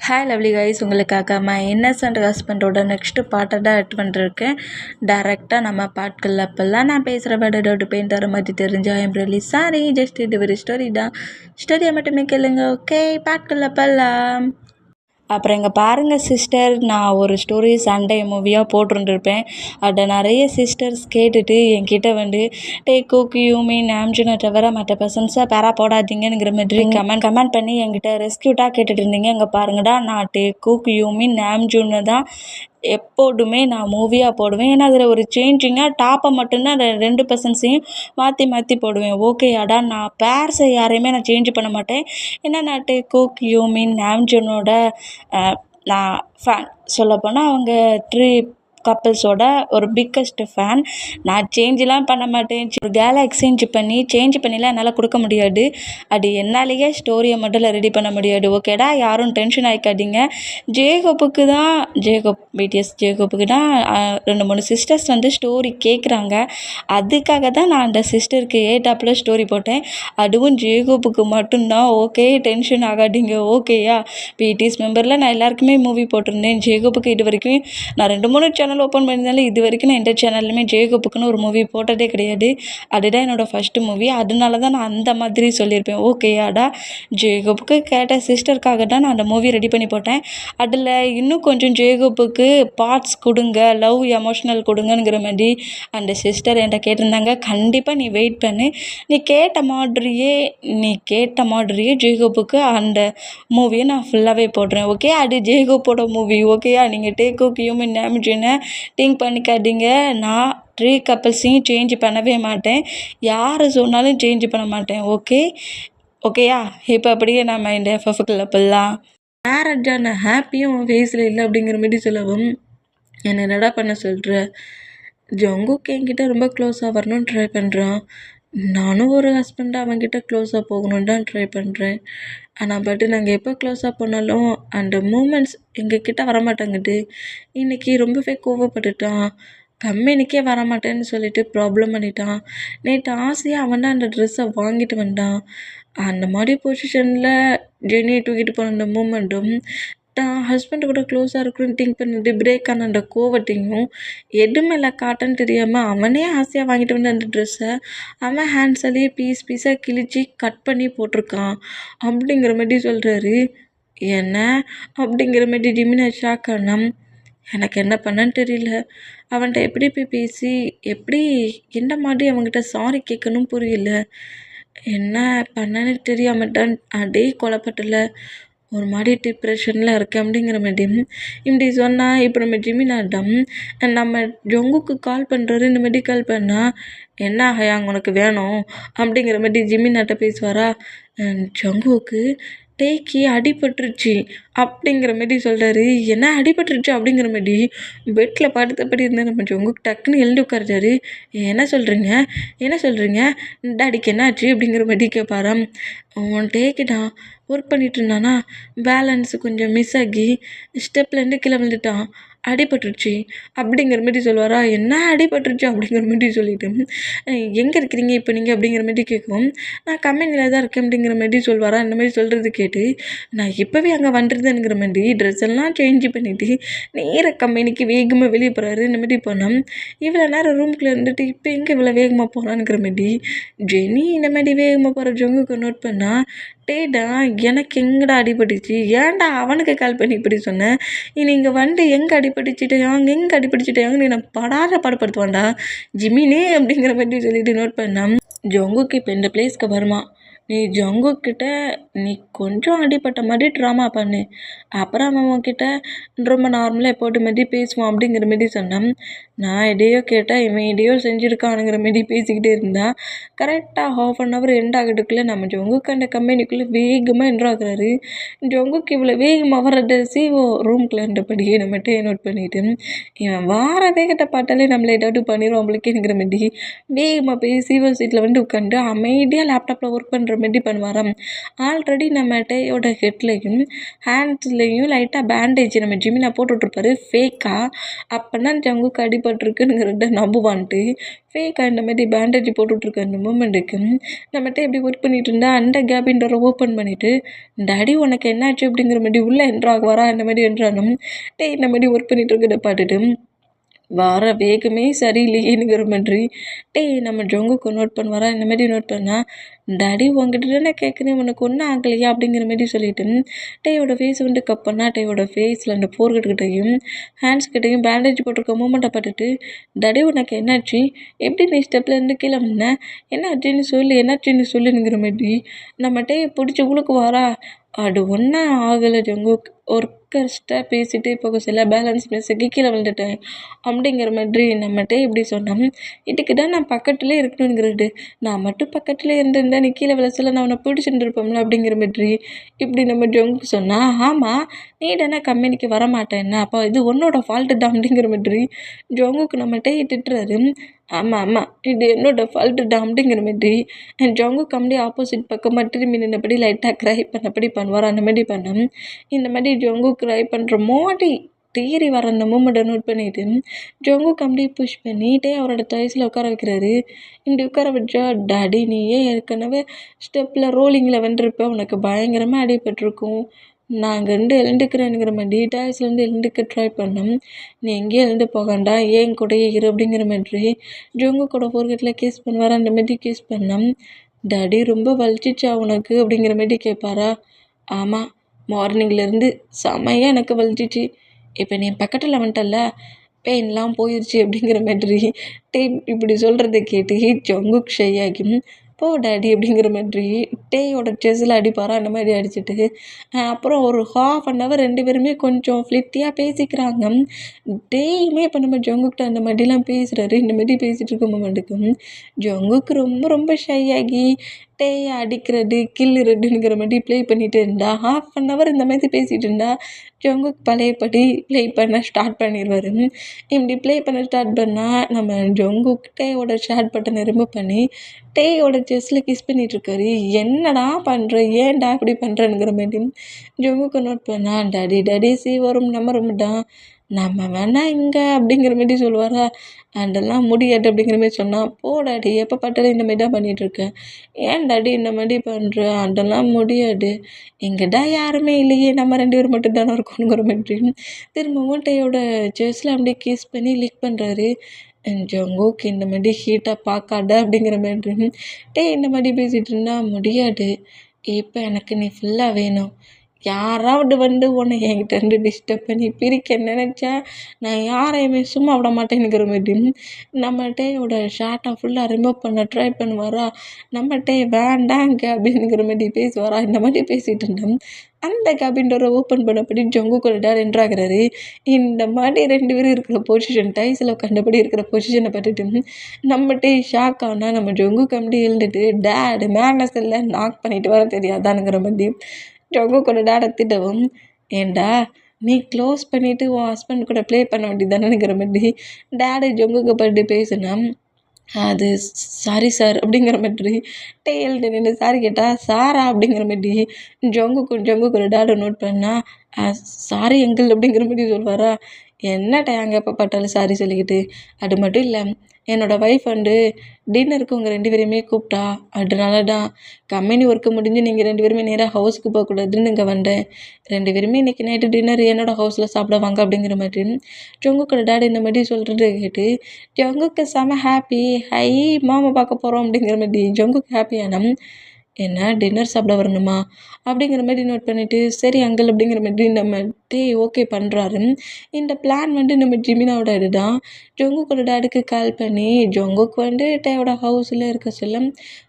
Hi lovely guys, உங்களுக்காக my Innocent ஹஸ்பண்டோட next பாட்டை தான் எட் பண்ணிருக்கேன். டேரெக்டாக நம்ம பாட்டுக்குள்ள அப்போல்லாம் நான் பேசுகிற வேர்டோட பெயின் தர மாதிரி தெரிஞ்சா ஐம் ரியலி சாரி. ஜஸ்ட் இது ஒரு ஸ்டோரி தான். ஸ்டோரியை மட்டுமே கேளுங்க. ஓகே, பாட்டுக்குள்ள போகலாம். அப்புறம் இங்கே பாருங்கள் சிஸ்டர், நான் ஒரு ஸ்டோரி சண்டே மூவியாக போட்டிருந்துருப்பேன். அதை நிறைய சிஸ்டர்ஸ் கேட்டுட்டு என்கிட்ட வந்து குக் யூ மீன் ஆம்ஜுனை தவிர மற்ற பர்சன்ஸை பேரா போடாதீங்கிற மாதிரி கமெண்ட் பண்ணி என்கிட்ட ரெஸ்கியூட்டாக கேட்டுட்டு இருந்தீங்க. இங்கே பாருங்கடா, நான் குக் யூ மீன் ஆம்ஜுன்னு தான் எப்போதுமே நான் மூவியாக போடுவேன். ஏன்னா அதில் ஒரு சேஞ்சிங்காக டாப்பை மட்டும்தான் 2 பர்சன்ஸையும் மாற்றி போடுவேன். ஓகேயாடா, நான் பேர்ஸை யாரையுமே நான் சேஞ்ச் பண்ண மாட்டேன். ஏன்னா நான் குக் யூ மீன் ஆம்ஜுனோட நான் ஃபேன். சொல்லப்போனால் அவங்க 3 கப்பிள்ஸோட ஒரு பிக்கஸ்ட் ஃபேன். நான் சேஞ்செலாம் பண்ண மாட்டேன். ஒரு கேலை எக்ஸ்சேஞ்ச் பண்ணிலாம் என்னால் கொடுக்க முடியாது. அது என்னாலேயே ஸ்டோரியை மட்டும் ரெடி பண்ண முடியாது. ஓகேடா, யாரும் டென்ஷன் ஆகிக்காதீங்க. பிடிஎஸ் ஜேகோப்புக்கு தான் 2-3 சிஸ்டர்ஸ் வந்து ஸ்டோரி கேட்குறாங்க. அதுக்காக தான் நான் அந்த சிஸ்டருக்கு ஏட்டாப்பில் ஸ்டோரி போட்டேன். அதுவும் ஜேகோப்புக்கு மட்டும்தான். ஓகே, டென்ஷன் ஆகாதீங்க. ஓகேயா, பிடிஎஸ் மெம்பரில் நான் எல்லாருக்குமே மூவி போட்டிருந்தேன். ஜேகோப்புக்கு இது வரைக்கும் நான் 2-3 சேனல் ஓப்பன் பண்ணியிருந்தாலும் இது வரைக்கும் நான் எந்த சேனல்லையுமே ஜேகோப்புக்குன்னு ஒரு மூவி போட்டதே கிடையாது. அதுதான் என்னோடய ஃபஸ்ட்டு மூவி. அதனால தான் நான் அந்த மாதிரி சொல்லியிருப்பேன். ஓகேயாடா, ஜேகோப்புக்கு கேட்ட சிஸ்டருக்காக தான் நான் அந்த மூவி ரெடி பண்ணி போட்டேன். அதில் இன்னும் கொஞ்சம் ஜேகோப்புக்கு பார்ட்ஸ் கொடுங்க, லவ் எமோஷ்னல் கொடுங்கங்கிற மாதிரி அந்த சிஸ்டர் என்கிட்ட கேட்டிருந்தாங்க. கண்டிப்பாக நீ வெயிட் பண்ணு. நீ கேட்ட மாதிரியே ஜேகோப்புக்கு அந்த மூவியை நான் ஃபுல்லாகவே போடுறேன். ஓகே, அது ஜேகோப்போட மூவி. ஓகேயா, நீங்கள் குக் ஹியூமன் டேமேஜ்னு திங்க் பண்ணிக்காதீங்க. நான் 3 கப்பிள்ஸையும் சேஞ்ச் பண்ணவே மாட்டேன். யார் சொன்னாலும் சேஞ்ச் பண்ண மாட்டேன். ஓகேயா, இப்போ அப்படியே நம்ம இந்த எஃப்எஃப்குள்ள போடலாம். மேரேஜான ஹாப்பியும் ஃபேஸில் இல்லை அப்படிங்கிற மாதிரி சொல்லவும் என்னடா பண்ண சொல்கிற? ஜங்குக்கு என்கிட்ட ரொம்ப க்ளோஸாக வரணும்னு ட்ரை பண்ணுறான். நானும் ஒரு ஹஸ்பண்டாக அவன்கிட்ட க்ளோஸாக போகணுன்னு தான் ட்ரை பண்ணுறேன். ஆனால் நாங்கள் எப்போ க்ளோஸாக போனாலும் அந்த மூமெண்ட்ஸ் எங்ககிட்ட வரமாட்டேங்குது. இன்றைக்கி ரொம்பவே கோவப்பட்டுட்டான். கம்பெனிக்கே வரமாட்டேன்னு சொல்லிட்டு ப்ராப்ளம் பண்ணிட்டான். நேற்று ஆசையாக அவன் தான் அந்த ட்ரெஸ்ஸை வாங்கிட்டு வந்தான். அந்த மாதிரி பொசிஷனில் ஜெனியை தூக்கிட்டு போன அந்த மூமெண்ட்டும் தான் ஹஸ்பண்டு கூட க்ளோஸாக இருக்கணும்னு திங்க் பண்ணிட்டு பிரேக் ஆன அந்த கோவத்தையும் எது மேலே காட்டன்னு தெரியாமல் அவனே ஆசையாக வாங்கிட்டு வந்த அந்த ட்ரெஸ்ஸை அவன் ஹேண்ட்ஸாலேயே பீஸாக கிழிச்சு கட் பண்ணி போட்டிருக்கான் அப்படிங்கிற மாதிரி சொல்கிறாரு. என்ன அப்படிங்கிற மாதிரி ஜிமினா ஷாக் ஆனான். எனக்கு என்ன பண்ணன்னு தெரியல. அவன்கிட்ட எப்படி போய் பேசி எப்படி எந்த மாதிரி அவங்ககிட்ட சாரி கேட்கணும் புரியல. என்ன பண்ணன்னு தெரியாமல் தான் அதே கொலைப்பட்டல ஒரு மாதிரி டிப்ரெஷனில் இருக்கேன் அப்படிங்கிற மாதிரி இப்படி சொன்னால் இப்போ நம்ம ஜிமினாட்டம் நம்ம ஜொங்குக்கு கால் பண்ணுறாரு. இந்த மாதிரி கால் பண்ணால் என்ன ஹயாங் உனக்கு வேணும் அப்படிங்கிற மாதிரி ஜிமினாட்ட பேசுவாரா. ஜங்குவுக்கு டேக்கி அடிபட்டுருச்சு அப்படிங்கிற மாரி சொல்கிறாரு. என்ன அடிபட்டுருச்சு அப்படிங்கிற மாரி பெட்டில் படுத்தபடி இருந்தால் நம்ம ஜங்குக்கு டக்குன்னு எழுந்து உட்காருச்சாரு. என்ன சொல்கிறீங்க டாடிக்கு என்னாச்சு அப்படிங்கிற மாதிரி கேட்பாராம். அவன் டேக்கிட்டான் ஒர்க் பண்ணிகிட்டு இருந்தானா, பேலன்ஸு கொஞ்சம் மிஸ் ஆகி ஸ்டெப்லேருந்து கீழே விழுந்துட்டான், அடிபட்டுருச்சு அப்படிங்கிற மாதிரி சொல்லுவாரா. என்ன அடிபட்டுருச்சு அப்படிங்கிற மாதிரி சொல்லிவிட்டு எங்கே இருக்கிறீங்க இப்போ நீங்கள் அப்படிங்கிற மாதிரி கேட்கும். நான் கம்பெனியில் தான் இருக்கேன் அப்படிங்கிற மாதிரி சொல்வாரா. இந்த மாதிரி சொல்கிறது கேட்டு நான் இப்போவே அங்கே வந்துடுதுங்கிற மாதிரி ட்ரெஸ் எல்லாம் சேஞ்ச் பண்ணிவிட்டு நேராக கம்பெனிக்கு வேகமாக வெளியே போகிறாரு. இந்த மாதிரி போனால் இவ்வளோ நேரம் ரூம்குள்ளே இருந்துட்டு இப்போ எங்கே இவ்வளோ வேகமாக போகலான்ங்கிற மாதிரி ஜெனி இந்த மாதிரி வேகமாக போகிற ஜங்குக்கு நோட் பண்ணால், டேடா எனக்கு எங்கடா அடிபட்டுச்சு, ஏன்டா அவனுக்கு கால் பண்ணி இப்படி சொன்னேன், நீ இங்கே வந்து எங்கே அடிபட்டுச்சிட்டையாங்க நீ நான் பாடுபடுத்துவான்டா ஜிமினே அப்படிங்கிற மாதிரி சொல்லிட்டு நோட் பண்ணான். ஜங்குக்கு இப்போ இந்த பிளேஸ்க்கு வருமா, நீ ஜங்குக்கிட்ட நீ கொஞ்சம் அடிப்பட்ட மாதிரி ட்ராமா பண்ணு, அப்புறம் அவன் உன்கிட்ட ரொம்ப நார்மலாக எப்போட்டு மாதிரி பேசுவான் அப்படிங்கிற மாதிரி சொன்னான். நான் எதையோ கேட்டால் இவன் எதையோ செஞ்சுருக்கானுங்கிற மாதிரி பேசிக்கிட்டே இருந்தான். கரெக்டாக 1/2 hour எண்ட் ஆகிறதுக்குள்ளே நம்ம ஜங்குக்கு அந்த கம்பெனிக்குள்ளே வேகமாக என்ட்ரு ஆகுறாரு. ஜங்குக்கு இவ்வளோ வேகமாக வர்றது சிஓ ரூம்குள்ளே இருந்தபடியே நம்மகிட்டே நோட் பண்ணிவிட்டு இவன் வார வேகத்தை பார்த்தாலே நம்மளை ஏதாவது பண்ணிடுவோம் நம்மளுக்கேங்கிற மாதிரி வேகமாக போய் சிஓ சீட்டில் வந்து உட்காந்து அமைதியாக லேப்டாப்பில் ஒர்க் பண்ணுற மாரி பண்ணுவாராம். ஆல்ரெடி நம்ம டேயோட ஹெட்லேயும் ஹேண்ட்ஸ்லேயும் லைட்டாக பேண்டேஜ் நம்ம ஜிமினா போட்டுட்ருப்பாரு ஃபேக்காக. அப்போனா ஜங்குக்கு அடிபட்டிருக்குங்கிறத நம்புவான்ட்டு ஃபேக்காக இந்த மாதிரி பேண்டேஜ் போட்டுட்ருக்க அந்த மூமெண்ட்டுக்கு நம்மகிட்ட எப்படி ஒர்க் பண்ணிட்டு இருந்தா அந்த கேபின் டோரை ஓப்பன் பண்ணிவிட்டு டாடி உனக்கு என்னாச்சு அப்படிங்கிற மாதிரி உள்ளே என்ட்ராக வரா இந்த மாதிரி என்றாலும் டே இந்த மாதிரி ஒர்க் பண்ணிட்டு இருக்கிறத பார்த்துட்டு வர வேகமே சரியில்லையேங்கிற மாதிரி நம்ம ஜங்குக்கு நோட் பண்ணுவாரா இந்த மாதிரி நோட் பண்ணால் டாடி உங்ககிட்ட தானே கேட்குறேன் உனக்கு ஒன்றும் ஆகலையா அப்படிங்கிற மாதிரி சொல்லிட்டு டேயோட ஃபேஸ் வந்து கப் பண்ணால் டேயோட ஃபேஸில் அந்த ஃபோர்கட்கிட்டையும் ஹேண்ட்ஸ்கிட்டையும் பேண்டேஜ் போட்டிருக்க மூமெண்ட்டை பார்த்துட்டு டாடி உனக்கு என்னாச்சு எப்படி நீ ஸ்டெப்லேருந்து கீழே வந்தேன் என்னாச்சுன்னு சொல்லு என்னாச்சுன்னு சொல்லுங்கிற மாதிரி நம்ம டேயை பிடிச்சி உழுக்கு வாரா அது ஒன்றும் ஆகலை ஜங்குக் ஒர்க்கர்ஸ்ட்டாக பேசிகிட்டே போக சில பேலன்ஸ் மிஸ்ஸுக்கு கீழே விழுந்துட்டேன் அப்படிங்கிற மாதிரி நம்மகிட்ட இப்படி சொன்னோம். இதுக்கு தான் நான் பக்கத்துலேயே இருக்கணுங்கிறது நான் மட்டும் பக்கத்துலேயே இருந்திருந்தேன் நீ கீழே விழ சொல்ல நான் உன்னை பிடிச்சிருந்துருப்போம்ல அப்படிங்கிற மாதிரி இப்படி நம்ம ஜங்குக்கு சொன்னால் ஆமாம் நீ தானே கம்பெனிக்கு வரமாட்டேன்னா அப்போ இது உன்னோட ஃபால்ட்டு தான் அப்படிங்கிற மாதிரி ஜங்குக்கு நம்மகிட்ட திட்டுறாரு. ஆமாம் இது என்னோட ஃபால்ட்டு தான் அப்படிங்கிற மாதிரி ஜங்குக்கு அப்படியே ஆப்போசிட் பக்கமாக திரும்பி நின்னபடி லைட்டாக க்ரை பண்ணபடி பண்ணுவார் அந்த மாதிரி பண்ணோம். இந்த மாதிரி ஜங்கு க்ரை பண்ணுற மோடி தேறி வர அந்த மூமெண்ட்டை நோட் பண்ணிவிட்டு ஜங்குக்கு அப்படியே புஷ் பண்ணிட்டே அவரோட டாய்ஸில் உட்கார வைக்கிறாரு. இப்படி உட்கார வச்சா டாடி நீயே ஏற்கனவே ஸ்டெப்பில் ரோலிங்கில் வந்துருப்ப உனக்கு பயங்கரமாக அடிபட்டிருக்கும் நான் அங்கேருந்து எழுந்துக்கிறேனுங்கிற மாதிரி டாய்ஸ்லேருந்து எழுந்துக்க ட்ரை பண்ணோம். நீ எங்கேயும் எழுந்து போகாண்டா ஏன் கூடயே இரு அப்படிங்கிற மாதிரி ஜங்கு கூட ஃபோர்கெட்டில் கேஸ் பண்ணுவார் அந்த மாதிரி கேஸ் பண்ணோம். டாடி ரொம்ப வலிச்சிச்சா உனக்கு அப்படிங்கிற மாதிரி கேட்பாரா. ஆமாம் மார்னிங்லேருந்து செமையாக எனக்கு வலிச்சிச்சு இப்போ நீ பக்கத்தில் வந்துட்டல்ல பெயின்லாம் போயிடுச்சு அப்படிங்கிற மாதிரி இப்படி சொல்கிறத கேட்டு ஜங்குக் ஷை ஆகி போ டாடி அப்படிங்கிற மாதிரி டேயோட செஸ்ஸில் அடிப்பாரா அந்த மாதிரி அடிச்சுட்டு அப்புறம் ஒரு 1/2 hour 2 பேருமே கொஞ்சம் ஃப்ளிட்டியாக பேசிக்கிறாங்க. டேயுமே இப்போ நம்ம ஜங்குக்கிட்ட அந்த மாதிரிலாம் பேசுகிறாரு. இந்த மாதிரி பேசிகிட்டு இருக்க மொமெண்ட்டுக்கு ஜங்குக்கு ரொம்ப ரொம்ப ஷை ஆகி டேயை அடிக்கிறது கில்லுறதுங்கிற மாதிரி ப்ளே பண்ணிகிட்டு இருந்தா 1/2 hour இந்த மாதிரி பேசிகிட்டு இருந்தா ஜங்குக் பழையபடி ப்ளே பண்ண ஸ்டார்ட் பண்ணிடுவார். இப்படி ப்ளே பண்ண ஸ்டார்ட் பண்ணால் நம்ம ஜங்குக் டேயோட ஷேர் பட்டனை ரிமூவ் பண்ணி டேயோட செஸ்ஸில் கிஸ் பண்ணிகிட்ருக்காரு. என்னடா பண்ணுற ஏன்டா இப்படி பண்ணுறேங்கிற மாதிரி ஜங்குக்கு நோட் பண்ணால் டாடி வரும் நம்ம ரொம்படா நம்ம வேணா இங்கே அப்படிங்கிற மாதிரி சொல்லுவாரா. அதெல்லாம் முடியாது அப்படிங்கிற மாதிரி சொன்னால் போ டாடி எப்போ பார்த்தாலும் இந்த மாதிரி தான் பண்ணிகிட்ருக்கேன் ஏன் டாடி இந்த மாதிரி பண்ணுற அதெல்லாம் முடியாது எங்கிட்ட யாருமே இல்லையே நம்ம 2 பேர் மட்டும் தானே இருக்கணுங்கிற மாதிரி திரும்பவும் டேயோட செஸ்ஸில் அப்படியே கிஸ் பண்ணி லிக் பண்ணுறாரு. ஜங்குக் இந்த மாதிரி ஹீட்டாக பார்க்காத அப்படிங்கிற மாதிரி இந்த மாதிரி பேசிகிட்டு இருந்தால் முடியாது இப்போ எனக்கு நீ ஃபுல்லாக வேணும் யாராவது வந்து உன்னை என்கிட்ட டிஸ்டர்ப் பண்ணி பிரிக்க நினச்சா நான் யாரையுமே சும்மா விட மாட்டேங்கிற மாதிரி நம்ம டேயோட ஷார்ட்டை ஃபுல்லாக ரிமூவ் பண்ண ட்ரை பண்ணுவாரா. நம்ம டே வேண்டாங்க அப்படிங்கிற மாதிரி பேசுவாரா. இந்த மாதிரி பேசிகிட்டு இருந்தோம். அந்த கேபின் டோரை ஓப்பன் பண்ணபடி ஜங்குக்கு டேட் என்ட்ராகிறாரு. இந்த மாதிரி 2 பேரும் இருக்கிற பொசிஷன் டைஸில் உட்காந்தபடி இருக்கிற பொசிஷனை பார்த்துட்டு நம்ம டே ஷாக் ஆனால் நம்ம ஜங்குக்கு அப்படி எழுந்துட்டு டேட் மேனஸ் இல்லை நாக் பண்ணிட்டு வர தெரியாதானுங்கிற மாதிரி ஜங்குக்கோட டேடை திட்டவும் ஏண்டா நீ க்ளோஸ் பண்ணிவிட்டு உன் ஹஸ்பண்ட் கூட ப்ளே பண்ண வேண்டியதானுங்கிற மாதிரி டேடு ஜங்குக்கு பட்டு பேசுனா அது சாரி சார் அப்படிங்கிற மாதிரி எழுந்து நின்று சாரி கேட்டால் சாரா அப்படிங்கிற மாதிரி ஜங்குக்கு ஒரு டேடை நோட் பண்ணால் சாரி எங்கிள் அப்படிங்கிற மாதிரி சொல்வாரா. என்ன அங்கே எப்போ பார்த்தாலும் சாரி சொல்லிக்கிட்டு அது மட்டும் இல்லை என்னோடய ஒய்ஃப் வந்து டின்னருக்கு உங்கள் 2 பேரையுமே கூப்பிட்டா அதனால தான் கம்பெனி ஒர்க்கு முடிஞ்சு நீங்கள் 2 பேருமே நேராக ஹவுஸுக்கு போகக்கூடாதுன்னு இங்கே வந்தேன் 2 பேருமே இன்றைக்கி நைட்டு டின்னர் என்னோடய ஹவுஸில் சாப்பிடுவாங்க அப்படிங்கிற மாதிரி ஜங்குக்கோட டேடி இந்த மாதிரி சொல்கிறத கேட்டு ஜங்குக்கு செம ஹாப்பி ஹை மாமா பார்க்க போகிறோம் அப்படிங்கிற மாதிரி ஜங்குக்கு ஹாப்பியான என்ன டின்னர் சாப்பிட வரணுமா அப்படிங்கிற மாதிரி நோட் பண்ணிவிட்டு சரி அங்கிள் அப்படிங்கிற மாதிரி நம்ம ஓகே பண்ணுறாரு. இந்த பிளான் வந்து நம்ம ஜிமினாவோட இதுதான். ஜங்குக்கோட டேடுக்கு கால் பண்ணி ஜங்குக்கு வந்து டேயோட ஹவுஸில் இருக்க சொல்ல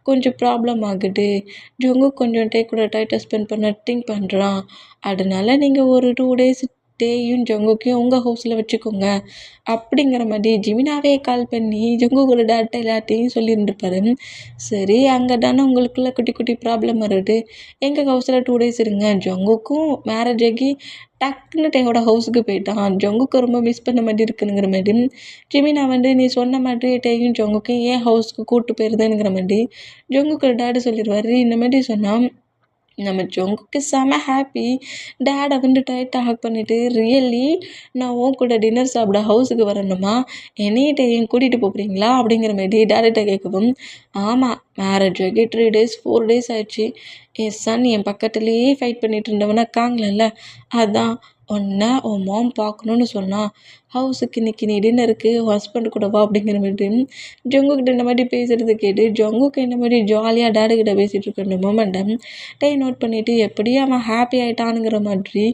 கொஞ்சம் ப்ராப்ளம் ஆகுது. ஜங்குக்கு கொஞ்சம் கூட டைட்டாக ஸ்பெண்ட் பண்ண திங்க் பண்ணுறான். அதனால நீங்கள் ஒரு 2 days டேயும் ஜங்குக்கையும் உங்கள் ஹவுஸில் வச்சுக்கோங்க அப்படிங்கிற மாதிரி ஜிமினாவே கால் பண்ணி ஜங்குக்கோட டேட்டை எல்லாத்தையும் சொல்லியிருந்துருப்பாரு. சரி, அங்கே தானே உங்களுக்குள்ள குட்டி குட்டி ப்ராப்ளம் வருது, எங்கள் ஹவுஸில் 2 டேஸ் இருங்க. ஜங்குக்கும் மேரேஜ் ஆகி டக்குன்னு டேயோட ஹவுஸுக்கு போயிட்டான். ஜங்குக்கு ரொம்ப மிஸ் பண்ண மாதிரி இருக்குங்கிற மாதிரி ஜிமினா நீ சொன்ன மாதிரி டேயும் ஜங்குக்கையும் ஏன் ஹவுஸ்க்கு கூப்பிட்டு போயிருதுங்கிற மாதிரி ஜங்குக்கோட டேடு சொல்லிடுவார். இந்த மாதிரி சொன்னால் நம்ம ஜங்குக்கு செம ஹாப்பி. டேடை டைட்டாக ஹக் பண்ணிவிட்டு, ரியலி நான் உன் கூட டின்னர் சாப்பிட ஹவுஸுக்கு வரணுமா, டேயும் கூட்டிகிட்டு போகிறீங்களா அப்படிங்கிற மாதிரி டேரக்டாக கேட்கவும், ஆமாம், மேரேஜ் ஆகி 3 டேஸ் 4 டேஸ் ஆயிடுச்சு. என் சன் என் பக்கத்துலேயே ஃபைட் பண்ணிட்டு இருந்தவனா காங்கலல்ல, அதான் உன்னை உன் மாம் பார்க்கணுன்னு சொன்னான். ஹவுஸுக்கு இன்னைக்கு நீ டின்னருக்கு உன் ஹஸ்பண்ட் கூட வா அப்படிங்கிற மாதிரி ஜங்குக்கிட்ட இந்த மாதிரி பேசுகிறத கேட்டு ஜங்குக்கு இந்த மாதிரி ஜாலியாக டேடுக்கிட்ட பேசிகிட்டு இருக்க இந்த மொமெண்ட்டை டே நோட் பண்ணிவிட்டு எப்படியும் அவன் ஹாப்பி ஆகிட்டானுங்கிற மாதிரி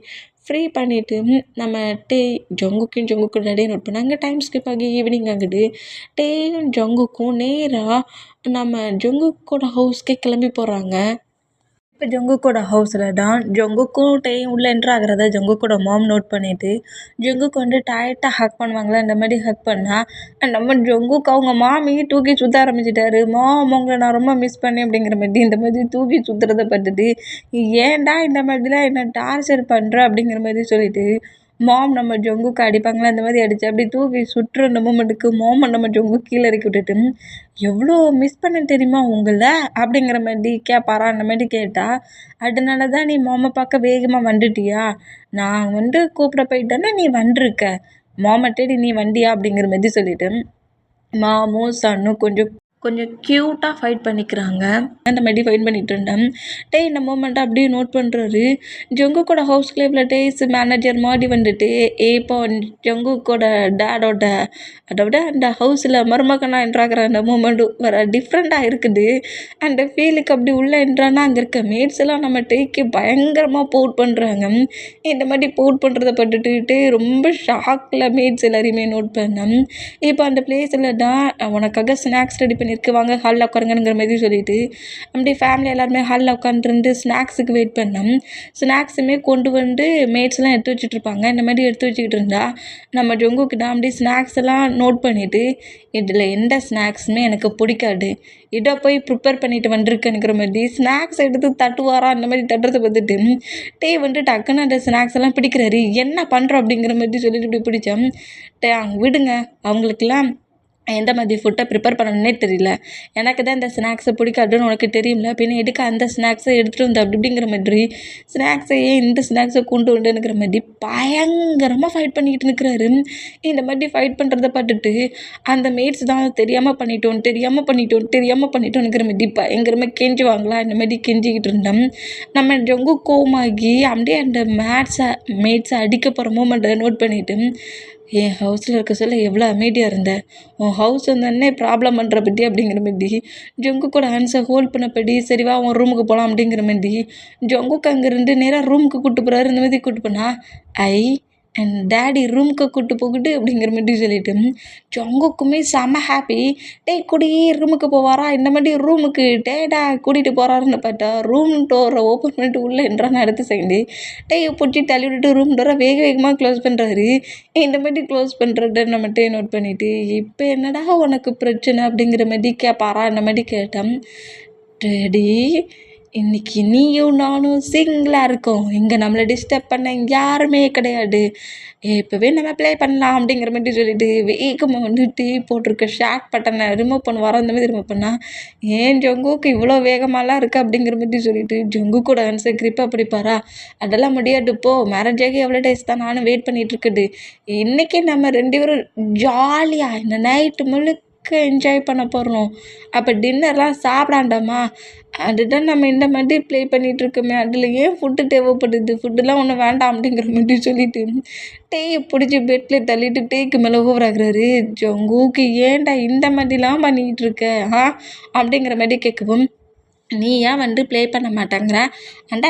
ஃப்ரீ பண்ணிவிட்டு நம்ம டே ஜங்குக்கும் டேடே நோட் பண்ணாங்க. டைம் ஸ்கிப் ஆகி ஈவினிங் ஆகுது. டேயும் ஜங்குக்கும் நேராக நம்ம ஜங்குக்கோட ஹவுஸ்க்கே கிளம்பி போகிறாங்க. இப்போ ஜங்குக்கோட ஹவுஸில் தான் ஜங்குக்கும் டேயும் உள்ளே என்ட்ரு ஆகிறத ஜங்குக்கோட மாம் நோட் பண்ணிவிட்டு ஜங்குக்கு டைட்டாக ஹக் பண்ணுவாங்களே, அந்த மாதிரி ஹக் பண்ணால் நம்ம ஜங்குக்கு அவங்க மாமி தூக்கி சுற்ற ஆரம்பிச்சிட்டாரு. மாம் உங்களை நான் ரொம்ப மிஸ் பண்ணேன் அப்படிங்கிற மாதிரி இந்த மாதிரி தூக்கி சுற்றுறத பார்த்துட்டு ஏன்டா இந்த மாதிரிலாம் என்ன டார்ச்சர் பண்ணுற அப்படிங்கிற மாதிரி சொல்லிட்டு மாம் நம்ம ஜங்குக்கு அடிப்பாங்களா, அந்த மாதிரி அடித்து அப்படி தூக்கி சுற்றுற அந்த மூமெண்ட்டுக்கு மாம் நம்ம ஜங்கு கீழே இறக்கி விட்டுட்டு எவ்வளோ மிஸ் பண்ண தெரியுமா உங்களை அப்படிங்கிற மாதிரி கேட்பாரா. அந்த மாதிரி கேட்டால் அதனால தான் நீ மாமை பார்க்க வேகமாக வந்துட்டியா, நான் கூப்பிட போயிட்டேன்னா நீ வந்துருக்க, மாமை தேடி நீ வண்டியா அப்படிங்கிற மாதிரி சொல்லிட்டு மாமும் சன்னும் கொஞ்சம் கொஞ்சம் க்யூட்டாக ஃபைட் பண்ணிக்கிறாங்க. அந்த மாதிரி ஃபைட் பண்ணிகிட்டு இருந்தேன். டே இந்த மூமெண்ட்டை அப்படியே நோட் பண்ணுறாரு. ஜங்குக்கோட ஹவுஸ்க்குள்ள இவ்வளோ டேஸ் மேனேஜர் மாதிரி இப்போ ஜங்குக்கோட டேடோட அதோட அந்த ஹவுஸில் மருமகனா என்ட்ராகிற அந்த மூமெண்ட்டு வர டிஃப்ரெண்ட்டாக இருக்குது. அந்த ஃபீலுக்கு அப்படி உள்ளே என்ட்ரானா அங்கே இருக்க மேட்ஸ் எல்லாம் நம்ம டேக்கு பயங்கரமாக போட் பண்ணுறாங்க. இந்த மாதிரி போட் பண்ணுறத பட்டுட்டு ரொம்ப ஷாக்கில் மேட்ஸ் எல்லாரையுமே நோட் பண்ணேன். இப்போ அந்த பிளேஸில் தான் உனக்காக ஸ்நாக்ஸ் ரெடி பண்ணியிருக்கு, வாங்க ஹாலில் உட்காருங்கிற மாதிரி சொல்லிட்டு அப்படி ஃபேமிலி எல்லாருமே ஹாலில் உட்காந்துருந்து ஸ்நாக்ஸுக்கு வெயிட் பண்ணோம். ஸ்நாக்ஸுமே கொண்டு மேட்ஸ்லாம் எடுத்து வச்சுட்டு இருப்பாங்க. இந்த மாதிரி எடுத்து வச்சுக்கிட்டு இருந்தா நம்ம ஜங்குக்கு தான் அப்படி ஸ்நாக்ஸ் எல்லாம் நோட் பண்ணிவிட்டு இதில் எந்த ஸ்நாக்ஸுமே எனக்கு பிடிக்காது, இதை போய் ப்ரிப்பேர் பண்ணிட்டு வந்திருக்கேங்கிற மாதிரி ஸ்நாக்ஸ் எடுத்து தட்டுவாரா. அந்த மாதிரி தட்டுறதை பார்த்துட்டு டே டக்குன்னு அந்த ஸ்நாக்ஸ் எல்லாம் பிடிக்கிறாரு. என்ன பண்ணுறோம் அப்படிங்கிற மாதிரி சொல்லிட்டு இப்படி பிடிச்சேன். டே அங்கே விடுங்க, அவங்களுக்கெல்லாம் எந்த மாதிரி ஃபுட்டை ப்ரிப்பேர் பண்ணணுன்னே தெரியல, எனக்கு தான் இந்த ஸ்நாக்ஸை பிடிக்காதுன்னு உனக்கு தெரியும்ல, பின்ன எடுக்க அந்த ஸ்நாக்ஸை எடுத்துகிட்டு வந்து அப்படிங்கிற மாதிரி ஸ்நாக்ஸையே இந்த ஸ்நாக்ஸை கொண்டு வந்துங்கிற மாதிரி பயங்கரமாக ஃபைட் பண்ணிக்கிட்டு இருக்கிறாரு. இந்த மாதிரி ஃபைட் பண்ணுறத பார்த்துட்டு அந்த மேட்ஸ் தான் தெரியாமல் பண்ணிட்டோங்கிற மாதிரி பயங்கரமாக கெஞ்சுவாங்களா. இந்த மாதிரி கெஞ்சிக்கிட்டு இருந்தோம். நம்ம ஜங்கு கோமாகி அப்படியே அந்த மேட்ஸை அடிக்க போகிற மூமெண்ட்டை நோட் பண்ணிவிட்டு என் ஹவுஸில் இருக்க சொல்ல எவ்வளோ அமைதியாக இருந்தேன், உன் ஹவுஸ் வந்தோடனே ப்ராப்ளம் பண்ணுற பற்றி அப்படிங்கிற மாதிரி ஜங்குக்கோட ஹேண்ட்ஸை ஹோல்ட் பண்ணப்படி சரிவா உன் ரூமுக்கு போகலாம் அப்படிங்கிற மாதிரி ஜங்குக்கு அங்கேருந்து நேராக ரூமுக்கு கூப்பிட்டு போகிறாரு. இந்த மாதிரி கூப்பிட்டு போனா அண்ட் டேடி ரூமுக்கு கூப்பிட்டு போகுது அப்படிங்கிற மாதிரி சொல்லிட்டு ஜங்குக்குமே செம ஹாப்பி. கூடி ரூமுக்கு போவாரா, இந்த மாதிரி ரூமுக்கு டேடா கூட்டிகிட்டு போகிறாருன்னு பார்த்தா ரூம் டோரை ஓப்பன் பண்ணிட்டு உள்ளே என்றான்னு அடுத்த செகண்டு பிடிச்சி தள்ளி விட்டுட்டு ரூம் டோரை வேகமாக க்ளோஸ் பண்ணுறாரு. இந்த மாதிரி க்ளோஸ் பண்ணுறத நம்ம நோட் பண்ணிவிட்டு இப்போ என்னடா உனக்கு பிரச்சனை அப்படிங்கிற மாதிரி கேட்பாரா. அந்த மாதிரி கேட்டேன். டேடி இன்றைக்கி நீயும் நானும் சிங்கிளாக இருக்கோம், இங்கே நம்மளை டிஸ்டர்ப் பண்ண யாருமே கிடையாது, இப்போவே நம்ம ப்ளே பண்ணலாம் அப்படிங்கிற மாதிரி சொல்லிட்டு வேகமாக டீ போட்டிருக்க ஷேர் பட்டனை ரிமூவ் பண்ணுவாரோ. அந்த மாதிரி ரிமூவ் பண்ணால் ஏன் ஜங்குக்கு இவ்வளோ வேகமாலாம் இருக்குது அப்படிங்கிற மாதிரி சொல்லிட்டு ஜங்குக்கோட ஆன்சர் கிரிப்பாக பிடிப்பாரா. அதெல்லாம் முடியாது, இப்போது மேரேஜ் ஆகி எவ்வளோ டேஸ் தான் நானும் வெயிட் பண்ணிகிட்டு இருக்குது, இன்றைக்கி நம்ம 2 பேரும் ஜாலியாக இந்த நைட்டு முழுக்க என்ஜாய் பண்ண போகிறோம், அப்போ டின்னர்லாம் சாப்பிடாண்டாமா, அதுதான் நம்ம இந்த மாதிரி ப்ளே பண்ணிகிட்ருக்கோமே, அதில் ஏன் ஃபுட்டு தேவைப்படுது, ஃபுட்டுலாம் ஒன்றும் வேண்டாம் அப்படிங்கிற மாதிரி சொல்லிட்டு டேயை பிடிச்சி பெட்டில் தள்ளிட்டு டேக்கு மேலே ஓவராகிறாரு. ஜங்குக்கு ஏன்டா இந்த மாதிரிலாம் பண்ணிக்கிட்டு இருக்க அப்படிங்கிற மாதிரி கேட்கவும் நீ ஏன் ப்ளே பண்ண மாட்டேங்கிற,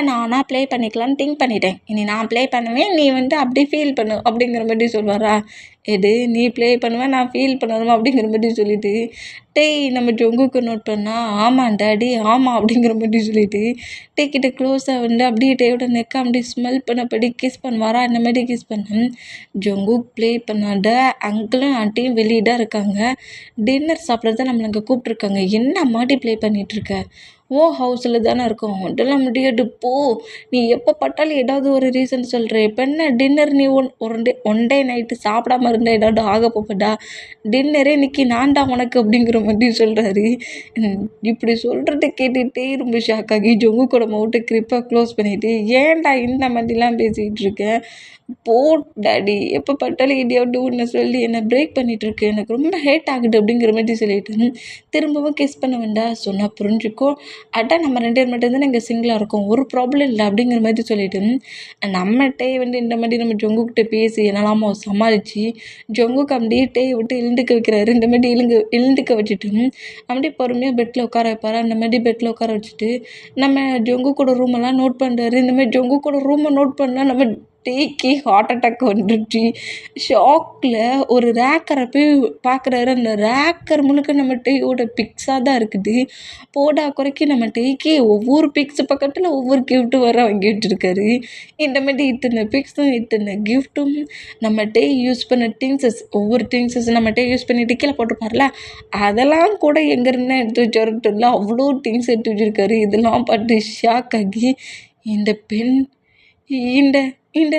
நானாக ப்ளே பண்ணிக்கலான்னு திங்க் பண்ணிட்டேன், இனி நான் ப்ளே பண்ணுவேன், நீ அப்படி ஃபீல் பண்ணு அப்படிங்கிற மாதிரி சொல்வாரா. எடு நீ ப்ளே பண்ணுவேன் நான் ஃபீல் பண்ணணுமா அப்படிங்கிற மாதிரி சொல்லிட்டு டேய் நம்ம ஜொங்குக்கு நோட் பண்ணா ஆமாம் டாடி ஆமாம் அப்படிங்கிற மாதிரி சொல்லிட்டு டே கிட்ட க்ளோஸாக வந்து அப்படியே டேயோட நெக்கை அப்படியே ஸ்மெல் பண்ணபடி கிஸ் பண்ணுவாரா இந்த மாதிரி கிஸ் பண்ண ஜொங்குக் ப்ளே பண்ணாண்ட அங்கிளும் ஆண்டியும் வெளியே தான் இருக்காங்க. டின்னர் சாப்பிட்றது தான் நம்மளை அங்கே கூப்பிட்ருக்காங்க. என்ன மாட்டி ப்ளே பண்ணிகிட்ருக்க? ஓ ஹவுஸில் தானே இருக்கோம் அதெல்லாம் முடியாது போ. நீ எப்போ பட்டாலும் ஏதாவது ஒரு ரீசன் சொல்கிற. இப்போ என்ன டின்னர் நீ ஒன் டே நைட்டு சாப்பிடாம இருந்தால் ஏதாவது ஆக போப்படா. டின்னரே இன்னைக்கு நான் தான் உனக்கு அப்படிங்கிற மாதிரி சொல்கிறாரு. இப்படி சொல்கிறத கேட்டுகிட்டே ரொம்ப ஷாக் ஆகி ஜொங்கு கூட மவுட்டை கிரிப்பாக க்ளோஸ் பண்ணிவிட்டு ஏன்டா இந்த மாதிரிலாம் பேசிகிட்டு இருக்கேன் போ டாடி எப்போ பட்டாலும் இடியாவது ஒன்று சொல்லி என்னை பிரேக் பண்ணிகிட்ருக்கு எனக்கு ரொம்ப ஹேட் ஆகுது அப்படிங்கிற மாதிரி சொல்லிட்டு திரும்பவும் கிஸ் பண்ண வேண்டாம் சொன்னால் புரிஞ்சுக்கோ. அட்டா நம்ம 2 பேர் மட்டும்தான் இங்கே சிங்கிளாக இருக்கோம் ஒரு ப்ராப்ளம் இல்லை அப்படிங்கிற மாதிரி சொல்லிட்டு நம்மகிட்டே வந்து இந்த மாதிரி நம்ம ஜொங்குக்கிட்ட பேசி என்னெல்லாமோ சமாளித்து ஜொங்குக்கு அப்படியே டேயை விட்டு இழுந்துக்க வைக்கிறாரு. இந்த மாதிரி இழுந்துக்க வச்சுட்டு அப்படியே பொறுமையாக பெட்டில் உட்கார வைப்பார். அந்த மாதிரி பெட்டில் உட்கார வச்சுட்டு நம்ம ஜொங்கு கூட ரூமெல்லாம் நோட் பண்ணுறாரு. இந்த மாதிரி ஜொங்கு கூட ரூமை நோட் பண்ணால் நம்ம டேக்கே ஹார்ட் அட்டாக் வந்துடுச்சு. ஷாக்கில் ஒரு ரேக்கரை போய் பார்க்குறாரு. அந்த ரேக்கர் முழுக்க நம்ம டேயோட பிக்ஸாக தான் இருக்குது. போடா குறைக்கி நம்ம டேக்கே ஒவ்வொரு பிக்ஸ் பக்கத்தில் ஒவ்வொரு கிஃப்ட்டு வர வாங்கி வச்சுருக்காரு. இந்த மாதிரி இத்தனை பிக்ஸும் இத்தனை கிஃப்ட்டும் நம்ம டே யூஸ் பண்ண திங்ஸஸ் ஒவ்வொரு திங்ஸஸ் நம்ம டே யூஸ் பண்ணிட்டு கீழே போட்டிருப்பார்ல அதெல்லாம் கூட எங்கேருந்து எடுத்து வச்சுருட்டுல அவ்வளோ திங்ஸ் எடுத்து வச்சுருக்காரு. இதெல்லாம் பார்த்து ஷாக் ஆகி இந்த பென் இந்த இந்த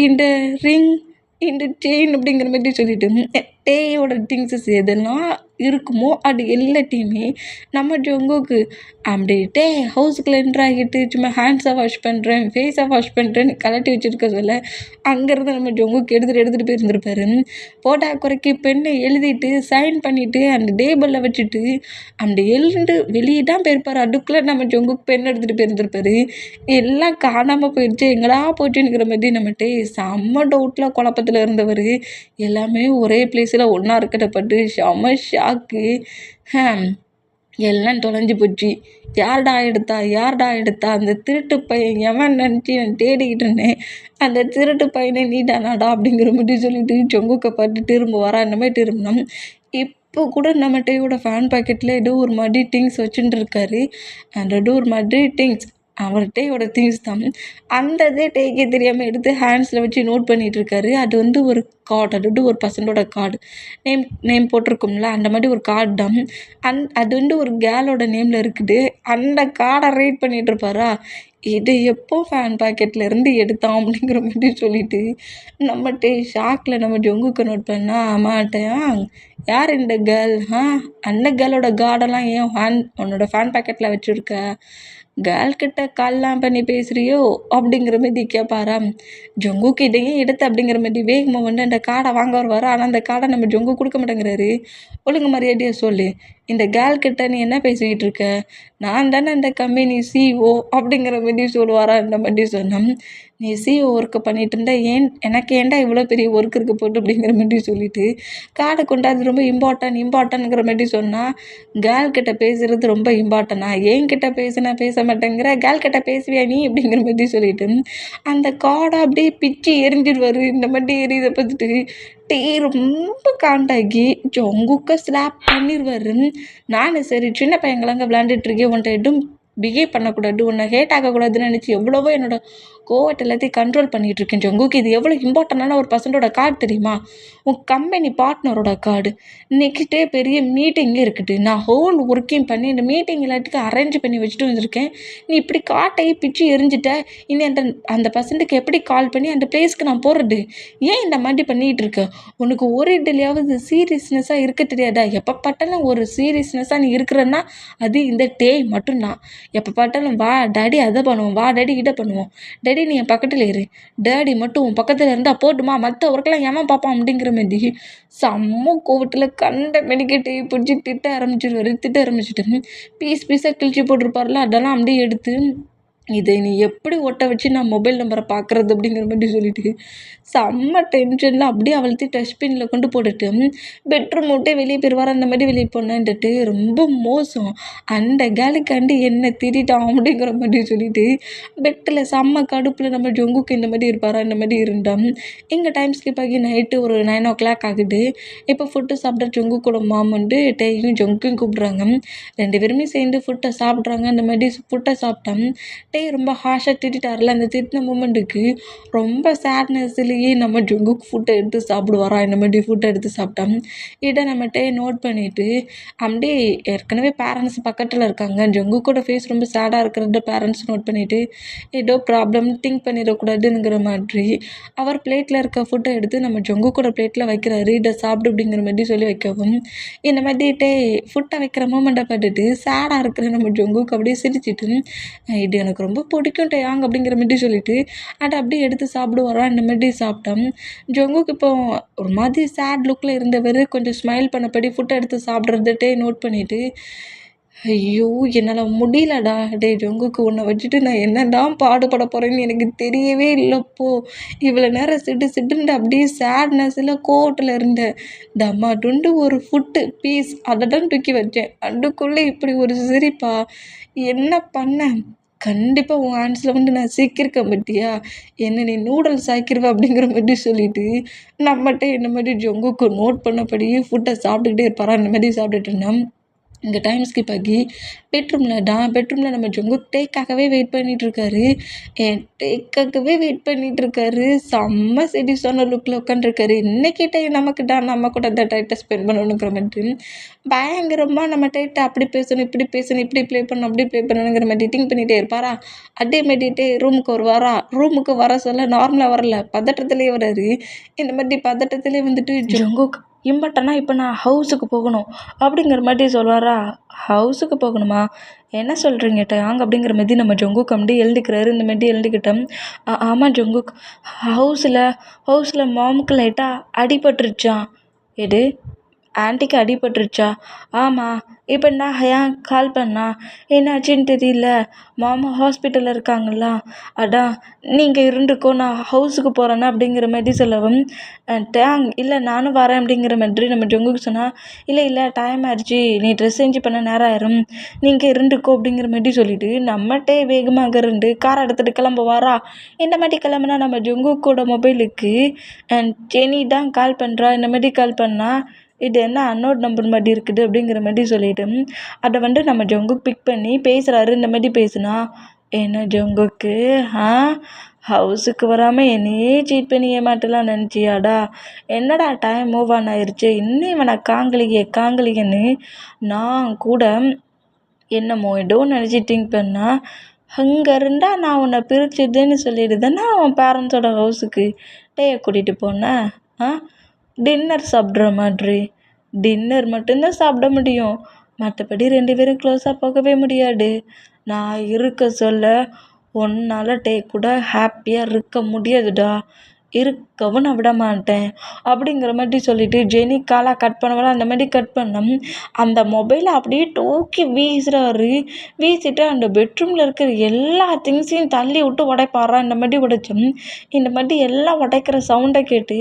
இந்த ரிங் இந்த செயின் அப்படிங்கிற மாதிரி சொல்லிட்டு டேயோட திங்ஸஸ் எதெல்லாம் இருக்குமோ அது எல்லாத்தையுமே நம்ம ஜொங்குக்கு அப்படின்ட்டு ஹவுஸுக்குள்ள என்ட்ரு ஆகிட்டு சும்மா ஹேண்ட்ஸை வாஷ் பண்ணுறேன் ஃபேஸை வாஷ் பண்ணுறேன்னு கலட்டி வச்சுருக்க சொல்ல அங்கேருந்து நம்ம ஜொங்குக்கு எடுத்துகிட்டு போயிருந்துருப்பாரு. போட்டா குறைக்கி பெண்ணை எழுதிட்டு சைன் பண்ணிவிட்டு அந்த டேபிளில் வச்சுட்டு அந்த எழுந்து வெளியே தான் போயிருப்பார். அதுக்குள்ளே நம்ம ஜொங்குக்கு பெண் எடுத்துகிட்டு போயிருந்துருப்பாரு. எல்லாம் காணாமல் போயிடுச்சு எங்கடா போச்சுங்கிற மாதிரி நம்மகிட்ட செம்ம டவுட்டில் குழப்பத்தில் இருந்தவர் எல்லாமே ஒரே பிளேஸில் ஒன்றா இருக்கட்டப்பட்டு செம்ம ஷாக்கு. எல்லாம் தொலைஞ்சி போச்சு. யார்டா எடுத்தா அந்த திருட்டு பையன் எவன் நினச்சி நான் தேடிக்கிட்டு இருந்தேன். அந்த திருட்டு பையனை நீ தானாடா அப்படிங்கிற மாதிரி சொல்லிட்டு ஜொங்குக்கை பார்த்து திரும்ப வரா இந்த மாதிரி திரும்பினோம். இப்போ கூட நம்ம டேயோட ஃபேன் பாக்கெட்டில் ஏதோ ஒரு மாதிரி திங்ஸ் வச்சுட்டு இருக்காரு. அந்த ஏதோ ஒரு மாதிரி திங்ஸ் அவர் டேயோட திங்ஸ் தான். அந்த இதே டேக்கே தெரியாமல் எடுத்து ஹேண்ட்ஸில் வச்சு நோட் பண்ணிகிட்ருக்காரு. அது வந்து ஒரு கார்டு அது வந்து ஒரு பர்சனோட கார்டு நேம் போட்டிருக்கும்ல அந்த மாதிரி ஒரு கார்டு தான். அது வந்து ஒரு கேலோட நேமில் இருக்குது. அந்த கார்டை ரீட் பண்ணிகிட்ருப்பாரா இது எப்போ ஃபேன் பாக்கெட்டில் இருந்து எடுத்தான் அப்படிங்கிற மாதிரி சொல்லிட்டு நம்மகிட்ட ஷாக்கில் நம்ம ஜொங்குக்கு நோட் பண்ணால் மாட்டேன் யார் இந்த கேர்ள் அந்த கேர்ளோட கார்டெல்லாம் ஏன் உன்னோட ஃபேன் பாக்கெட்டில் வச்சுருக்க கேர்ள்கிட்ட கால்லாம் பண்ணி பேசுகிறியோ அப்படிங்கிற மாதிரி கேட்பாராம். ஜொங்குக்கு இதையும் எடுத்து அப்படிங்கிற மாதிரி வேகமாக வந்து அந்த கார்டை வாங்க வருவார். ஆனால் அந்த கார்டை நம்ம ஜொங்கு கொடுக்க மாட்டேங்கிறாரு. ஒழுங்கு மரியாதையாக சொல்லு இந்த கேர்ள்கிட்ட நீ என்ன பேசிக்கிட்டு இருக்க நான் தானே அந்த கம்பெனி சிஓ அப்படிங்கிற மாதிரி சொல்லுவாரா. இந்த மாதிரி சொன்னோம் நீ சிஓ ஒர்க்கு பண்ணிட்டு இருந்தா எனக்கு ஏன்டா இவ்வளோ பெரிய ஒர்க் இருக்க போட்டு அப்படிங்கிற மாதிரி சொல்லிட்டு கார்டை கொண்டாது ரொம்ப இம்பார்ட்டன்ங்கிற மாதிரி சொன்னால் கேர்ள்கிட்ட பேசுகிறது ரொம்ப இம்பார்ட்டனா என்கிட்ட பேச மாட்டேங்கிற கேர்ள்கிட்ட பேசுவியா நீ அப்படிங்கிற மாதிரி சொல்லிட்டு அந்த கார்டை அப்படியே பிச்சு எரிஞ்சிடுவார். இந்த மாதிரி எரியிதை பார்த்துட்டு டே ரொம்ப காண்டாகி ஜொங்குக்க ஸ்லாப் பண்ணிடுவார். நான் சரி சின்ன பையங்களாங்க விளையாண்டுட்ருக்கேன் உன்ட்ட எதுவும் பிஹேவ் பண்ணக்கூடாது உன்னை ஹேட் ஆகக்கூடாதுன்னு நினச்சி எவ்வளவோ என்னோட கோவத்தை எல்லாத்தையும் கண்ட்ரோல் பண்ணிகிட்ருக்கேன் ஜொங்குக்கு இது எவ்வளோ இம்பார்ட்டண்டான ஒரு பர்சனோட கார்டு தெரியுமா உன் கம்பெனி பார்ட்னரோட கார்டு. நெக்ஸ்ட் டே பெரிய மீட்டிங்கே இருக்குது நான் ஹோல் ஒர்க்கையும் பண்ணி இந்த மீட்டிங் எல்லாத்துக்கும் அரேஞ்ச் பண்ணி வச்சுட்டு வந்திருக்கேன். நீ இப்படி காட்டையை பிச்சு எரிஞ்சிட்ட இனி அந்த பர்சன்ட்டுக்கு எப்படி கால் பண்ணி அந்த பிளேஸ்க்கு நான் போகிறது ஏன் இந்த மாதிரி பண்ணிகிட்டு இருக்க உனக்கு ஒரு இதுலையாவது சீரியஸ்னஸாக இருக்க தெரியாதா எப்போ பார்த்தாலும் ஒரு சீரியஸ்னஸாக நீ இருக்கிறன்னா அது இந்த டே மட்டும்தான். எப்போ பார்த்தாலும் வா டேடி அதை பண்ணுவோம் வா டேடி இதை பண்ணுவோம் டேடி நீ என் பக்கத்தில் இரு டேடி மட்டும் உன் பக்கத்தில் இருந்தால் போட்டுமா மற்ற ஒர்க்கெல்லாம் ஏமா பார்ப்பான் அப்படிங்கிற மாதிரி செம்ம கோவத்தில் கண்ட மெடிக்கேட்டை பிடிச்சி திட்ட ஆரம்பிச்சிட்டு பீஸாக கிழிச்சி போட்டிருப்பார்ல அதெல்லாம் அப்படியே எடுத்து இதை நீ எப்படி ஒட்ட வச்சு நான் மொபைல் நம்பரை பார்க்குறது அப்படிங்கிற மாதிரி சொல்லிட்டு செம்ம டென்ஷனில் அப்படியே அவளுக்கு டஸ்ட்பினில் கொண்டு போட்டுட்டு பெட்ரூம் விட்டே வெளியே போயிடுவார். அந்த மாதிரி வெளியே போனேன்ட்டு ரொம்ப மோசம், அந்த கேலுக்காண்டி என்ன திட்டான் அப்படிங்கிற மாதிரி சொல்லிட்டு பெட்டில் செம்ம கடுப்பில் நம்ம ஜொங்குக்கு இந்த மாதிரி இருப்பாரா இந்த மாதிரி இருந்தான். இங்கே டைம் ஸ்கிப் ஆகி நைட்டு ஒரு 9 o'clock ஆகுது. இப்போ ஃபுட்டு சாப்பிட்ற ஜொங்குக்கோட மாம் வந்து டேயும் ஜொங்குக்கும் கூப்பிட்றாங்க. 2 பேருமே சேர்ந்து ஃபுட்டை சாப்பிட்றாங்க. அந்த மாதிரி ஃபுட்டை சாப்பிட்டேன். ரொம்ப ஹார்ஷாக திட்டார்ல, அந்த திட்டின மூமெண்ட்டுக்கு ரொம்ப சேட்னஸ்லேயே நம்ம ஜொங்குக்கு ஃபுட்டை எடுத்து சாப்பிடுவாரா இந்த மாதிரி ஃபுட்டை எடுத்து சாப்பிட்டோம். இதை நம்ம நோட் பண்ணிவிட்டு அப்படியே ஏற்கனவே பேரண்ட்ஸ் பக்கத்தில் இருக்காங்க. ஜொங்குக்கோட ஃபேஸ் ரொம்ப சேடாக இருக்கிறத பேரண்ட்ஸ் நோட் பண்ணிவிட்டு ஏதோ ப்ராப்ளம் திங்க் பண்ணிடக்கூடாதுங்கிற மாதிரி அவர் பிளேட்டில் இருக்க ஃபுட்டை எடுத்து நம்ம ஜொங்குக்கோட பிளேட்டில் வைக்கிறாரு. இதை சாப்பிடு அப்படிங்கிற மாதிரி சொல்லி வைக்கவும் இந்த மாதிரி ஃபுட்டை வைக்கிற மூமெண்ட்டை பார்த்துட்டு சேடாக இருக்கிற நம்ம ஜொங்குக்கு அப்படியே சிரிச்சிட்டு இது எனக்கு ரொம்ப பிடிக்கும் டேயாங் அப்படிங்கிற மாதிரி சொல்லிட்டு அதை அப்படியே எடுத்து சாப்பிடுவாரா இந்த மாதிரி சாப்பிட்டோம். ஜொங்குக்கு இப்போ ஒரு மாதிரி சேட் லுக்கில் இருந்தவர் கொஞ்சம் ஸ்மைல் பண்ணபடி ஃபுட்டை எடுத்து சாப்பிட்றதே நோட் பண்ணிவிட்டு ஐயோ என்னால் முடியலடா ஜொங்குக்கு உன்னை வச்சுட்டு நான் என்னதான் பாடுபட போகிறேன்னு எனக்கு தெரியவே இல்லைப்போ. இவ்வளோ நேரம் சிட்டுன்னு அப்படியே சேட்னஸில் கோவத்தில் இருந்தேன். தம்மா துண்டு ஒரு ஃபுட்டு பீஸ் அதை தான் தூக்கி வச்சேன், அதுக்குள்ளே இப்படி ஒரு சிரிப்பா, என்ன பண்ணேன்? கண்டிப்பாக உன் ஹேண்ட்ஸில் வந்து நான் சிக்கியிருக்கேன் பத்தியா, என்ன நீ நூடுல்ஸ் ஆக்கிடுவ அப்படிங்கிற மாதிரி சொல்லிட்டு நம்மகிட்ட இந்த மாதிரி ஜொங்குக்கு நோட் பண்ணபடியே ஃபுட்டை சாப்பிட்டுக்கிட்டே இருப்பாரா அந்த மாதிரி சாப்பிட்டுட்டு இருந்தேன். இங்கே டைம் ஸ்கிப் ஆகி பெட்ரூமில் நம்ம ஜொங்குக் டேக்காகவே வெயிட் பண்ணிகிட்ருக்காரு. டேக்காகவே வெயிட் பண்ணிகிட்ருக்காரு. செம்ம சீரியஸான லுக்கில் உட்காந்துருக்காரு. இன்னைக்கு நமக்கு நம்ம கூட அந்த டைட்டை ஸ்பெண்ட் பண்ணணுங்கிற மாதிரி பயங்கரமாக நம்ம டைட்டை அப்படி பேசணும் இப்படி பேசணும் இப்படி ப்ளே பண்ணணும் அப்படி ப்ளே பண்ணணுங்கிற மாதிரி திங்க் பண்ணிகிட்டே இருப்பாரா. அதே மாதிரிட்டே ரூமுக்கு வருவாரா. ரூமுக்கு வர சொல்ல நார்மலாக வரல, பதட்டத்துலேயே வராரு. இந்த மாதிரி பதட்டத்துலேயே வந்துட்டு ஜொங்குக் இம்பட்டனா இப்போ நான் ஹவுஸுக்கு போகணும் அப்படிங்கிற மாதிரி சொல்வாரா. ஹவுஸுக்கு போகணுமா, என்ன சொல்கிறீங்க டயாங் அப்படிங்கிற மாதிரி நம்ம ஜொங்குக் அப்படி எழுதிக்கிறாரு. இந்த மாதிரி எழுதிக்கிட்டோம். ஆமாம் ஜொங்குக், ஹவுஸில் மாமுக்கு லைட்டாக அடிபட்டுருச்சான். எது, ஆன்ட்டிக்கு அடிபட்டுருச்சா? ஆமாம், இப்போ நான் ஏன் கால் பண்ணா, என்னாச்சுன்னு தெரியல, மாமா ஹாஸ்பிட்டலில் இருக்காங்களா, அதான் நீங்கள் இருந்துக்கோ நான் ஹவுஸுக்கு போகிறேன்னா அப்படிங்கிற மாதிரி சொல்லவும் டேங் இல்லை நானும் வரேன் அப்படிங்கிற மாதிரி நம்ம ஜொங்குக்கு சொன்னால் இல்லை டைம் ஆயிடுச்சு, நீ ட்ரெஸ் சேஞ்ச் பண்ண நேரம் ஆயிரும், நீங்கள் இருந்துக்கோ அப்படிங்கிற மாதிரி சொல்லிவிட்டு நம்மகிட்டே வேகமாக இருந்து காரை எடுத்துகிட்டு கிளம்புவாரா. இந்த மாதிரி கிளம்புனா நம்ம ஜொங்குக்கோட மொபைலுக்கு ஜெனி தான் கால் பண்ணுறா. இந்த மாதிரி கால் பண்ணால் இது என்ன அன்னோட் நம்பர் மாதிரி இருக்குது அப்படிங்கிற மாதிரி சொல்லிவிட்டு அதை வந்து நம்ம ஜொங்குக்கு பிக் பண்ணி பேசுகிறாரு. இந்த மாதிரி பேசுனா என்ன ஜொங்குக்கு ஹவுஸுக்கு வராமல் என்னையே சீட் பண்ணி ஏமாட்டலாம் நினச்சியாடா, என்னடா டைம் மூவ் ஆன் ஆயிடுச்சு, இன்னும் இவனை காங்கலிகன்னு நான் கூட என்னமோ ஏதோ நினச்சி திங்க் பண்ணால் அங்கே இருந்தால் நான் உன்னை பிரிச்சுதுன்னு சொல்லிட்டு தானே அவன் பேரண்ட்ஸோட ஹவுஸுக்கு கூட்டிகிட்டு போனேன். டின்னர் சாப்பிட்ற மாதிரி. டின்னர் மட்டும்தான் சாப்பிட முடியும், மற்றபடி 2 பேரும் க்ளோஸாக போகவே முடியாது. நான் இருக்க சொல்ல உன்னால் கூட ஹாப்பியாக இருக்க முடியாதுடா, இருக்கவும் நான் விட மாட்டேன் அப்படிங்கிற மாதிரி சொல்லிவிட்டு ஜெனி காலாக கட் பண்ணவள அந்த மாதிரி கட் பண்ணோம். அந்த மொபைலை அப்படியே தூக்கி வீசுகிறாரு. வீசிட்டு அந்த பெட்ரூமில் இருக்கிற எல்லா திங்ஸையும் தள்ளி விட்டு உடைப்பாரா. இந்த மாதிரி உடைச்சோம். இந்த மாதிரி எல்லாம் உடைக்கிற சவுண்டை கேட்டு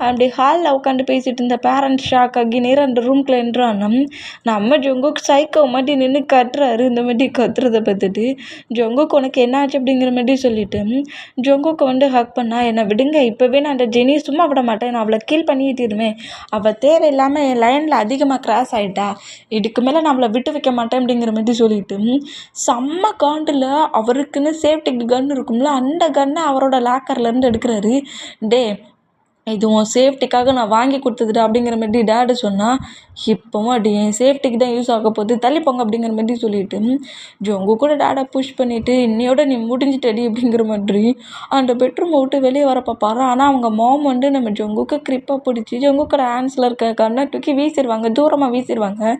அப்படி ஹாலில் உட்காந்து பேசிகிட்டு இருந்த பேரண்ட்ஸ் ஷாக் ஆகி நேரம் அந்த ரூம்குள்ளே என்றானோம். நம்ம ஜொங்குக்கு சைக்கோ மாதிரி நின்று கத்துறாரு. இந்த மாதிரி கத்துறதை பார்த்துட்டு ஜொங்குக்கு உனக்கு என்ன ஆச்சு அப்படிங்கிற மாதிரி சொல்லிட்டு ஜொங்குக்கு வந்து ஹக் பண்ணா, என்னை விடுங்க, இப்போவே நான் அந்த ஜெனியை சும்மா விட மாட்டேன், நான் அவளை கீல் பண்ணிட்டுருவேன், அவள் தேவையில்லாமல் என் லைனில் அதிகமாக கிராஸ் ஆகிட்டா, இதுக்கு மேலே நான் அவளை விட்டு வைக்க மாட்டேன் அப்படிங்கிற மாதிரி சொல்லிட்டு செம்ம காண்டில் அவருக்குன்னு சேஃப்டி கன் இருக்கும்ல, அந்த கன்னை அவரோட லாக்கர்லேருந்து எடுக்கிறாரு. இது உன் சேஃப்டிக்காக நான் வாங்கி கொடுத்ததுடா அப்படிங்கிற மாதிரி டேடு சொன்னால், இப்போவும் அது என் சேஃப்டிக்கு தான் யூஸ் ஆக போகுது, தள்ளிப்போங்க அப்படிங்கிற மாதிரி சொல்லிவிட்டு ஜொங்கு கூட டேடை புஷ் பண்ணிவிட்டு இன்னையோட நீ முடிஞ்சிட்டடி அப்படிங்கிற மாதிரி அந்த பெட்ரூமை விட்டு வெளியே வர பார்ப்பாரு. ஆனால் அவங்க மாம் வந்து நம்ம ஜொங்குக்கு கிரிப்பாக பிடிச்சி ஜொங்குக்கோட ஹேண்ட்ஸில் இருக்க கண்ணை தூக்கி வீசிடுவாங்க, தூரமாக வீசிடுவாங்க.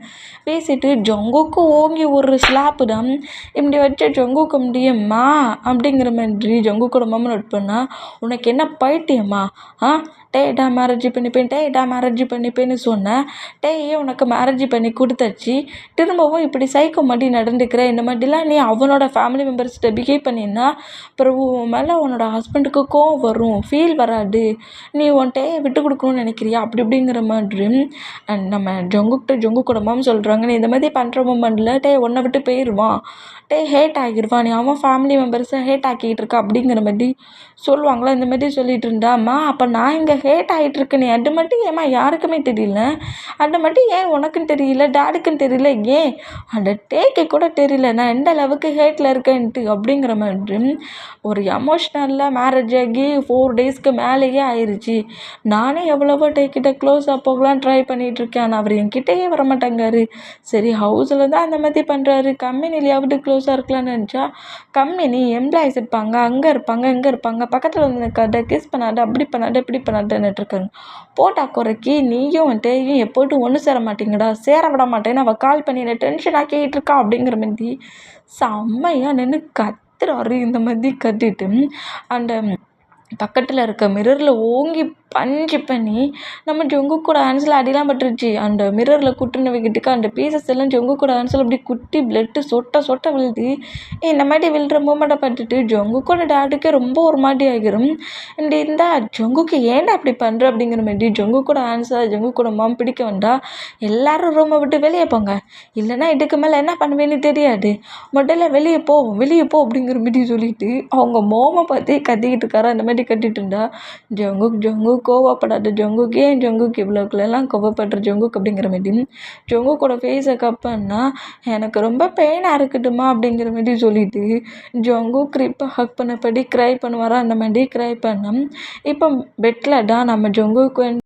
வீசிட்டு ஜொங்குக்கு ஓங்கி ஒரு ஸ்லாப்பு தான். இப்படி வச்ச ஜொங்குக்கு முடியுமா அப்படிங்கிற மாதிரி ஜொங்குக்கோட மாமா நோட் பண்ணால், உனக்கு என்ன பைத்தியமா, டேய் நான் மேரேஜ் பண்ணிப்பேன், டேய் நான் மேரேஜ் பண்ணிப்பேன்னு சொன்னேன். டேய் உனக்கு மேரேஜ் பண்ணி கொடுத்தாச்சு, திரும்பவும் இப்படி சைக்கோ மாதிரி நடந்துக்கிற, இந்த மாதிரிலாம் நீ அவனோட ஃபேமிலி மெம்பர்ஸ்கிட்ட பிஹேவ் பண்ணினா அப்புறம் உன் மேலே உன்னோட ஹஸ்பண்டுக்கு கோவம் வரும், ஃபீல் வராது, நீ உன் டேயை விட்டு கொடுக்கணும்னு நினைக்கிறியா அப்படி இப்படிங்கிற மாதிரி நம்ம ஜங்குக்கோட மாம் சொல்கிறாங்க. நீ இந்த மாதிரி பண்ணுற மூமெண்ட்டில் டே உன்னை விட்டு போயிடுவான், டே ஹேட் ஆகிடுவான், நீ அவன் ஃபேமிலி மெம்பர்ஸை ஹேட் ஆக்கிட்டு இருக்க அப்படிங்கிற மாதிரி சொல்லுவாங்களா. இந்த மாதிரி சொல்லிட்டு இருந்தாம்மா. அப்போ நான் இங்கே ஹேட் ஆகிட்டு இருக்கேனே, அது மட்டும் ஏம்மா யாருக்குமே தெரியல, அது மட்டும் ஏன் உனக்குன்னு தெரியல, டேடுக்குன்னு தெரியல, ஏன் அந்த டேக்கு கூட தெரியல நான் எந்த அளவுக்கு ஹேட்டில் இருக்கேன்ட்டு அப்படிங்கிற மாதிரி ஒரு எமோஷ்னலில் மேரேஜ் ஆகி 4 டேஸ்க்கு மேலேயே ஆயிடுச்சு. நானே எவ்வளவோ டேக்கிட்ட க்ளோஸாக போகலாம் ட்ரை பண்ணிகிட்ருக்கேன், ஆனால் அவர் என்கிட்டயே வரமாட்டேங்காரு. சரி ஹவுஸில் தான் அந்த மாதிரி பண்ணுறாரு, கம்பெனிலையாவது க்ளோஸாக இருக்கலாம்னு நினச்சா கம்பெனி எம்ப்ளாயிஸ் இருப்பாங்க, அங்கே இருப்பாங்க இங்கே இருப்பாங்க, பக்கத்தில் வந்து நிற்காத, கிஸ் பண்ணாத, அப்படி பண்ணாத இப்படி பண்ணாதன்னுட்டு இருக்காங்க. போட்டா குறைக்கி நீயும் டேயும் எப்போட்டும் ஒன்று சேர மாட்டீங்கடா, சேர விட மாட்டேன்னு அவள் கால் பண்ணி என்னை டென்ஷன் ஆக்கிட்டு இருக்கா அப்படிங்கிற மாதிரி செம்மையாக நின்று கத்துறாரு. இந்த மாதிரி கத்திட்டு அந்த பக்கத்தில் இருக்க மிரரில் ஓங்கி பஞ்சு பண்ணி நம்ம ஜங்குக்கோட ஹேண்ட்ஸில் அடிலாம் பட்டுருச்சு. அந்த மிரரில் குட்டுன வைக்கிறதுக்கு அந்த பீசஸ் எல்லாம் ஜங்குக்கோட ஹேண்ட்ஸில் அப்படி குட்டி பிளட்டு சொட்ட விழுது. இந்த மாதிரி விழுற மூமெண்ட்டை பார்த்துட்டு ஜங்குக்கோட டேடுக்கே ரொம்ப ஒரு மாதிரி ஆகிரும். இந்த ஜங்குக்கு ஏன்டா அப்படி பண்ணுற அப்படிங்கிற மாதிரி ஜங்குக்கோட ஹேண்ட்ஸை ஜங்குக்கோட மாம் பிடிக்க வேண்டாம், எல்லாரும் ரூமை விட்டு வெளியே போங்க, இல்லைன்னா இதுக்கு மேலே என்ன பண்ணுவேன்னு தெரியாது, முதல்ல வெளியே போ அப்படிங்கிற மாதிரி சொல்லிட்டு அவங்க மோமை பார்த்து கத்திக்கிட்டு இருக்காரு. அந்த மாதிரி கட்டிட்டு இருந்தா ஜங்குக் கோவப்படாத, ஜங்குக் ஏன் ஜங்குக் இவ்வளோக்குலாம் கோவப்படுற ஜங்குக் அப்படிங்கிற மாதிரி ஜங்குக்கோட ஃபேஸை கப்பன்னா எனக்கு ரொம்ப பெயினாக இருக்குதுமா அப்படிங்கிற மாதிரி சொல்லிட்டு ஜங்குக் கிரிப்பை ஹக் பண்ணபடி க்ரை பண்ணுவாரா. அந்த மாதிரி க்ரை பண்ண இப்போ பெட்டில் தான் நம்ம ஜங்குக்